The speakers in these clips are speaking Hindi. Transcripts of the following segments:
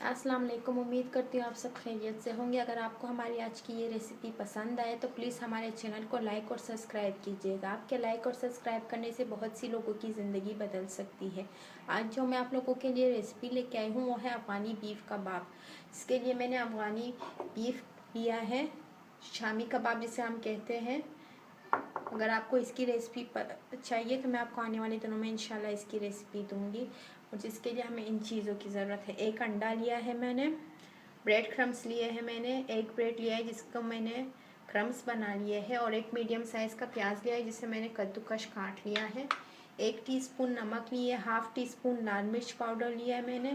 अस्सलाम वालेकुम। उम्मीद करती हूँ आप सब खैरियत से होंगे। अगर आपको हमारी आज की ये रेसिपी पसंद आए तो प्लीज़ हमारे चैनल को लाइक और सब्सक्राइब कीजिएगा। आपके लाइक और सब्सक्राइब करने से बहुत सी लोगों की ज़िंदगी बदल सकती है। आज जो मैं आप लोगों के लिए रेसिपी लेके आई हूँ वो है अफ़गानी बीफ कबाब। इसके लिए मैंने अफ़गानी बीफ लिया है, शामी कबाब जिसे हम कहते हैं। अगर आपको इसकी रेसिपी चाहिए तो मैं आपको आने वाले दिनों में इंशाल्लाह इसकी रेसिपी दूंगी। और जिसके लिए हमें इन चीज़ों की ज़रूरत है। एक अंडा लिया है मैंने, ब्रेड क्रम्स लिए हैं मैंने, एक ब्रेड लिया है जिसको मैंने क्रम्स बना लिए है, और एक मीडियम साइज़ का प्याज लिया है जिसे मैंने कद्दूकश काट लिया है। 1 टीस्पून नमक लिए, हाफ़ टी स्पून लाल मिर्च पाउडर लिया है मैंने,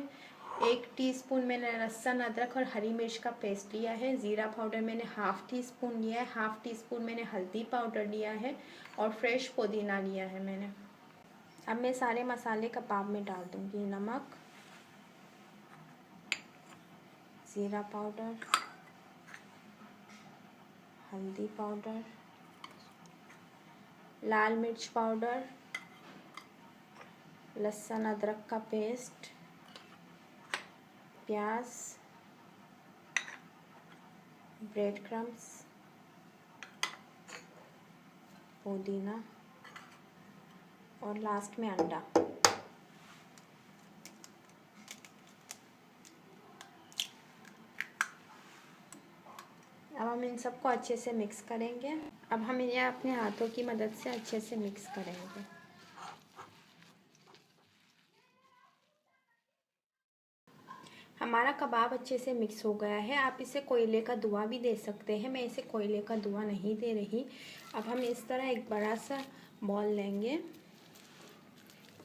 1 टीस्पून मैंने लहसुन अदरक और हरी मिर्च का पेस्ट लिया है। ज़ीरा पाउडर मैंने हाफ़ टी स्पून लिया है, हाफ़ टी स्पून मैंने हल्दी पाउडर लिया है, और फ्रेश पुदीना लिया है मैंने। अब मैं सारे मसाले कबाब में डाल दूंगी। नमक, ज़ीरा पाउडर, हल्दी पाउडर, लाल मिर्च पाउडर, लहसुन अदरक का पेस्ट, प्याज, ब्रेड क्रम्स, पुदीना और लास्ट में अंडा। अब हम इन सबको अच्छे से मिक्स करेंगे। अब हम इन्हें अपने हाथों की मदद से अच्छे से मिक्स करेंगे। हमारा कबाब अच्छे से मिक्स हो गया है। आप इसे कोयले का धुआं भी दे सकते हैं, मैं इसे कोयले का धुआं नहीं दे रही। अब हम इस तरह एक बड़ा सा बॉल लेंगे।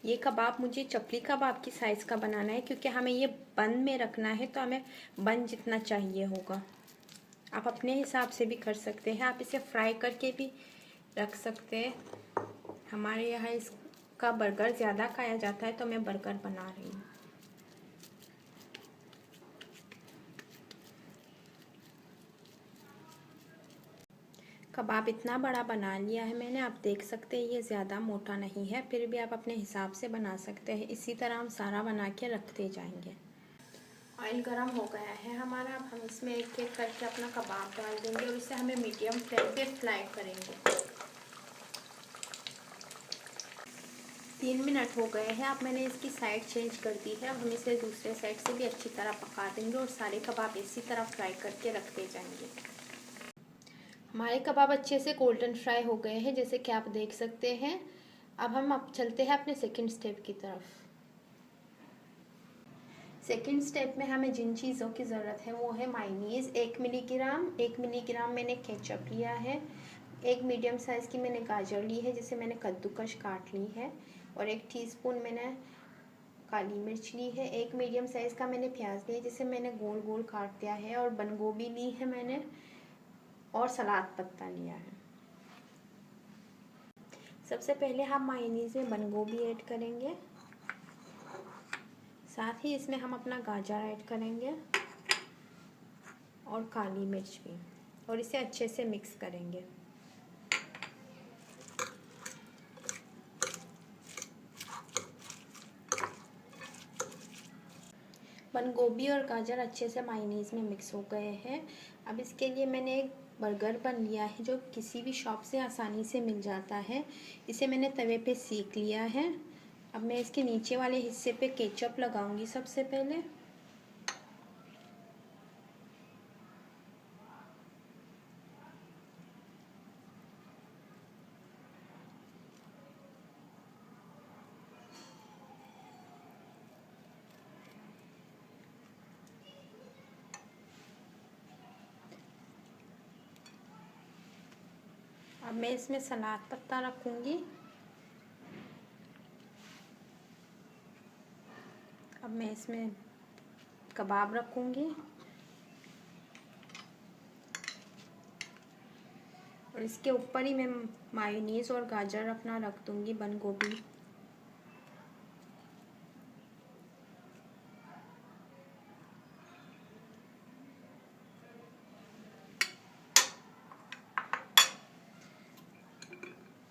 ये कबाब मुझे चपली कबाब की साइज़ का बनाना है, क्योंकि हमें ये बन में रखना है, तो हमें बन जितना चाहिए होगा। आप अपने हिसाब से भी कर सकते हैं, आप इसे फ्राई करके भी रख सकते हैं। हमारे यहाँ इसका बर्गर ज़्यादा खाया जाता है तो मैं बर्गर बना रही हूँ। कबाब इतना बड़ा बना लिया है मैंने, आप देख सकते हैं ये ज़्यादा मोटा नहीं है, फिर भी आप अपने हिसाब से बना सकते हैं। इसी तरह हम सारा बना के रखते जाएंगे। ऑयल गरम हो गया है हमारा। अब हम इसमें एक एक करके अपना कबाब डाल देंगे और इसे हमें मीडियम फ्लेम पे फ्राई करेंगे। 3 मिनट हो गए हैं। अब मैंने इसकी साइड चेंज कर दी है। अब हम इसे दूसरे साइड से भी अच्छी तरह पका देंगे और सारे कबाब इसी तरह फ्राई करके रखते जाएंगे। हमारे कबाब अच्छे से गोल्डन फ्राई हो गए हैं, जैसे कि आप देख सकते हैं। अब हम चलते हैं अपने सेकंड स्टेप की तरफ। सेकंड स्टेप में हमें जिन चीज़ों की ज़रूरत है वो है मायोनीज़ 1 मिलीग्राम मैंने केचप लिया है, एक मीडियम साइज़ की मैंने गाजर ली है जिसे मैंने कद्दूकश काट ली है, और 1 टीस्पून मैंने काली मिर्च ली है, एक मीडियम साइज़ का मैंने प्याज लिया जिसे मैंने गोल गोल काट दिया है, और बंद गोभी ली है मैंने, और सलाद पत्ता लिया है। सबसे पहले हम मायोनीज़ में बंद गोभी ऐड करेंगे, साथ ही इसमें हम अपना गाजर ऐड करेंगे और काली मिर्च भी, और इसे अच्छे से मिक्स करेंगे। बंद गोभी और गाजर अच्छे से मायोनीज़ में मिक्स हो गए हैं। अब इसके लिए मैंने एक बर्गर बन लिया है जो किसी भी शॉप से आसानी से मिल जाता है। इसे मैंने तवे पे सेक लिया है। अब मैं इसके नीचे वाले हिस्से पे केचप लगाऊंगी सबसे पहले। अब मैं इसमें सलाद पत्ता रखूंगी। अब मैं इसमें कबाब रखूंगी और इसके ऊपर ही मैं मायोनीज़ और गाजर अपना रख दूंगी, बंद गोभी।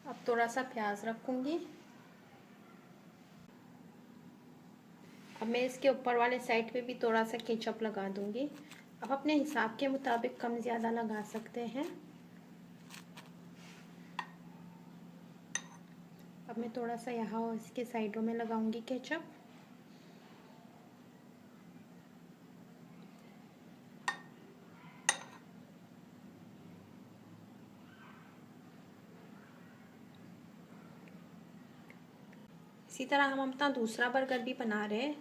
अब थोड़ा सा प्याज रखूंगी। अब अब मैं इसके ऊपर वाले साइड पे भी थोड़ा सा केचप लगा दूंगी। आप अपने हिसाब के मुताबिक कम ज़्यादा लगा सकते हैं। अब मैं थोड़ा सा यहाँ और इसके साइडों में लगाऊंगी केचप। इसी तरह हम अपना दूसरा बर्गर भी बना रहे हैं।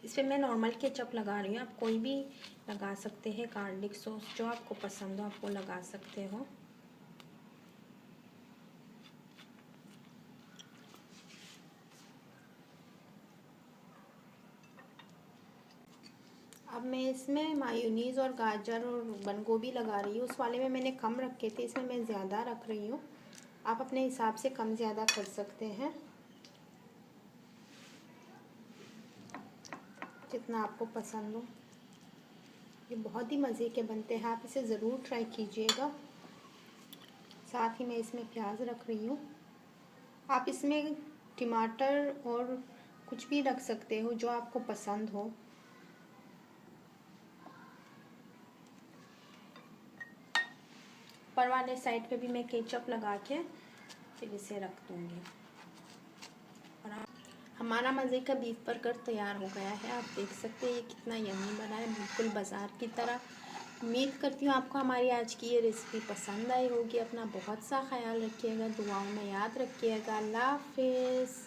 इस पर मैं नॉर्मल केचप लगा रही हूँ, आप कोई भी लगा सकते हैं। गार्लिक सॉस जो आपको पसंद हो आप वो लगा सकते हो। अब मैं इसमें मायोनीज़ और गाजर और बंद गोभी लगा रही हूँ। उस वाले में मैंने कम रखे थे, इसमें मैं ज़्यादा रख रही हूँ। आप अपने हिसाब से कम ज़्यादा कर सकते हैं, जितना आपको पसंद हो। ये बहुत ही मज़े के बनते हैं, आप इसे ज़रूर ट्राई कीजिएगा। साथ ही मैं इसमें प्याज रख रही हूँ। आप इसमें टमाटर और कुछ भी रख सकते हो जो आपको पसंद हो। ऊपर वाले साइड पे भी मैं केचप लगा के फिर इसे रख दूँगी। और हमारा मज़े का बीफ बर्गर तैयार हो गया है। आप देख सकते हैं ये कितना यम्मी बना है, बिल्कुल बाज़ार की तरह। उम्मीद करती हूँ आपको हमारी आज की ये रेसिपी पसंद आई होगी। अपना बहुत सा ख्याल रखिएगा, दुआओं में याद रखिएगा। अल्लाह हाफिज़।